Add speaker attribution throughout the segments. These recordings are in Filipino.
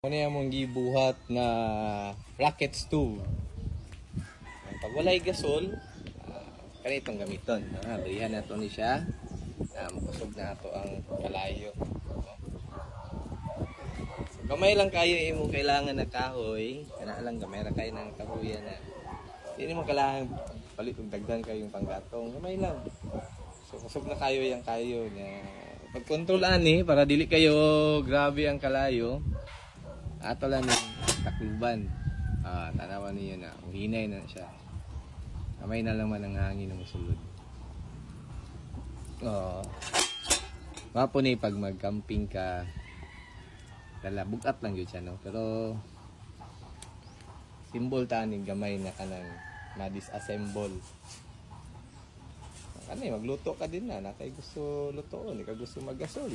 Speaker 1: Ano yung mong gibuhat na rocket stove. Pag walay gasol, kanitong gamiton. Balihan na ito ni siya. Kusog na ito ang kalayo. So, gamay lang kayo mo kailangan na kahoy. Kana lang gamay lang kayo ng kahoy na. Hindi mo kailangan palit kung dagdan kayong panggatong. Gamay lang. So kusog na kayo yung kayo na pag-control ani para dili kayo grabe ang kalayo. Ato lang ng takluban. Tanawan niyo na. Hinay na siya. Kamay na lang man ang hangin ng sulod. Mapo ni pag mag-camping ka. Dala, bugat lang yun siya, no? Pero, symbol taning gamay na ka ng ma-disassemble. Kanay, magluto ka din na. Nakay gusto lutoon. Ikaw gusto mag-gasol.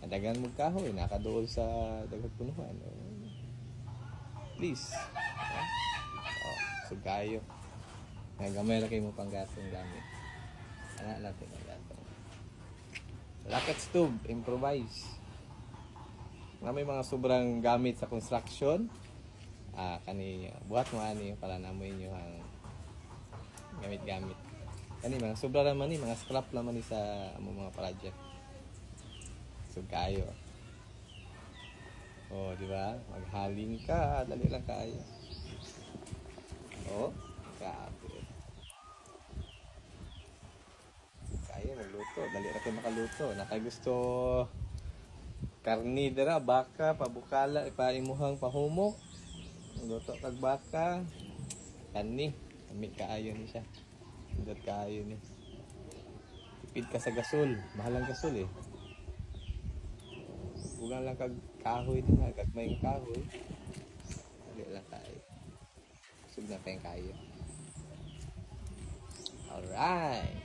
Speaker 1: Dagan mo kahoy, nakadool sa dagat punuhan. Please. So kayo. Nagamay na kayo mo pang gatong gamit. Anak natin ang gatong. Rocket stove, improvise. May mga sobrang gamit sa construction. Buhat mo ani para namoy nyo ang gamit-gamit. Kani mga sobra naman ni, mga scrap naman ni sa mga project. So kayo. Di ba? Maghaling ka, dali lang kayo. Kapit. Kayo magluto, dali ra kayo makaluto. Nakagusto karni dira, baka, pabukala, ipaimuhang pahumok. Luto kag baka. Kani, kami kaayo ni siya. Indot kaayo ni. Tipid ka sa gasol, mahal ang gasol eh. Bukan lang kag kahoy din ha, kag may kahoy. Dali lang tayo. Sug na tayong kayo. Alright.